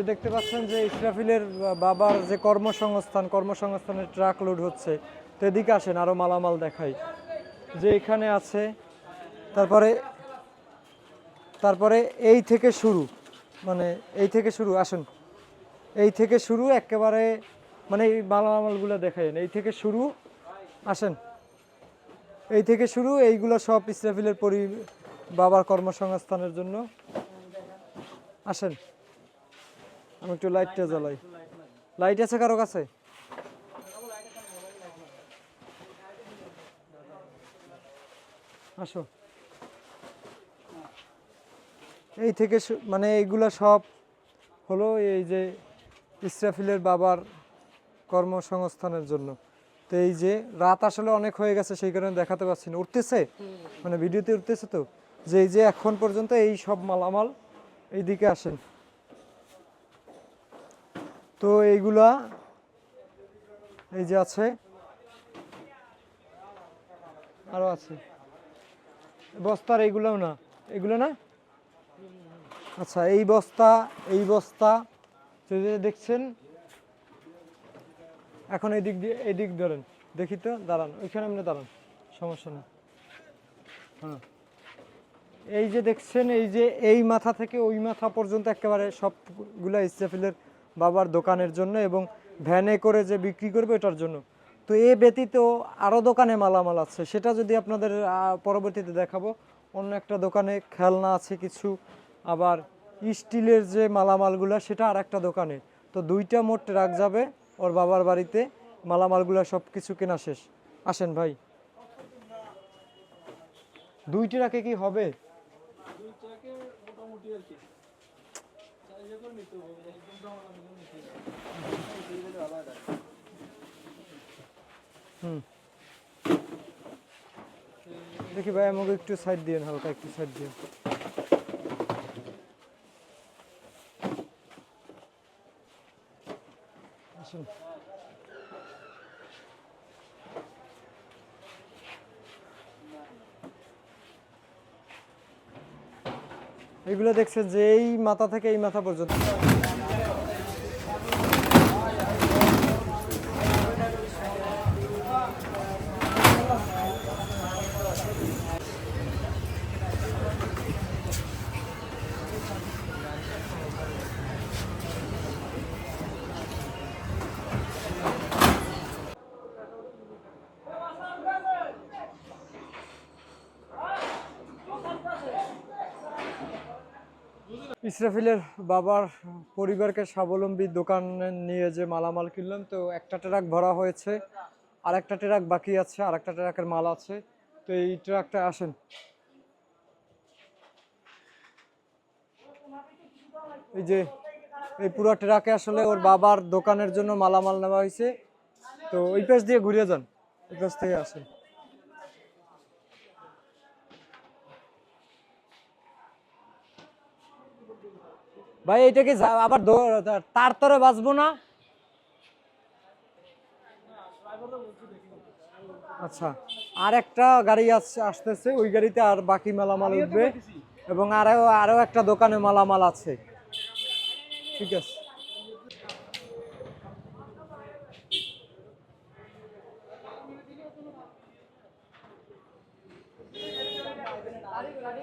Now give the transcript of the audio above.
দেখতে পাচ্ছেন যে ইসরাফিলের বাবার যে কর্মসংস্থানের ট্রাক লোড হচ্ছে। তো এদিকে আসেন, আরো মালামাল দেখাই যে এখানে আছে। তারপরে এই থেকে শুরু, মানে এই থেকে শুরু, আসেন এই থেকে শুরু একেবারে, মানে এই মালামালগুলো দেখাইন এই থেকে শুরু, আসেন এই থেকে শুরু, এইগুলো সব ইসরাফিলের বাবার কর্মসংস্থানের জন্য। আসেন, আমি একটু লাইটটা জ্বালাই। লাইট আছে কারো কাছে? আসো, এই থেকে মানে এইগুলা সব হলো এই যে ইসরাফিলের বাবার কর্মসংস্থানের জন্য। তো এই যে রাত আসলে অনেক হয়ে গেছে, সেই কারণে দেখাতে পাচ্ছি না। উঠতেছে, মানে ভিডিওতে উঠতেছে। তো যে এই যে এখন পর্যন্ত এই সব মালামাল এইদিকে আসেন। তো এইগুলা এই যে আছে, আরো আছে বস্তার, এইগুলোও না, এগুলো না, আচ্ছা এই বস্তা দেখছেন। এখন এই দিক দিয়ে, এই দিক ধরেন, দেখি তো, দাঁড়ান ওইখানে, আপনি দাঁড়ান, সমস্যা নেই। হ্যাঁ, এই যে দেখছেন, এই যে এই মাথা থেকে ওই মাথা পর্যন্ত একেবারে সবগুলা ইসরাফিলের বাবার দোকানের জন্য এবং ভ্যানে করে যে বিক্রি করবে ওটার জন্য। তো এ ব্যতীত আরও দোকানে মালামাল আছে, সেটা যদি আপনাদের পরবর্তীতে দেখাবো। অন্য একটা দোকানে খেলনা আছে কিছু, আবার স্টিলের যে মালামালগুলো সেটা আর একটা দোকানে। তো দুইটা মোট ট্রাক যাবে ওর বাবার বাড়িতে, মালামালগুলো সব কিছু কেনা শেষ। আসেন ভাই, দুই ট্রাকে কি হবে? দেখি ভাই, আমাকে একটু সাইড দিন, হালকা একটু সাইড দিন। আসুন, এগুলো দেখছেন যে এই মাথা থেকে এই মাথা পর্যন্ত। ইসরাফিলের বাবার পরিবারকে স্বাবলম্বী দোকান নিয়ে যে মালামাল কিনলাম, তো একটা ট্রাক ভরা হয়েছে, আর একটা ট্রাক বাকি আছে, আর একটা ট্রাকের মাল আছে। তো এই ট্রাকটা আসেন, এই যে এই পুরো ট্রাকে আসলে ওর বাবার দোকানের জন্য মালামাল নেওয়া হয়েছে। তো ওই পাশ দিয়ে ঘুরে যান, ওই পাশ থেকে আসেন। ভাই এইটাকে আবার তার তরে বাঁচবো না? আচ্ছা, আর একটা গাড়ি আসতেছে, ওই গাড়িতে আর বাকি মালামাল উঠবে এবং আরো একটা দোকানে মালামাল আছে। ঠিক আছে।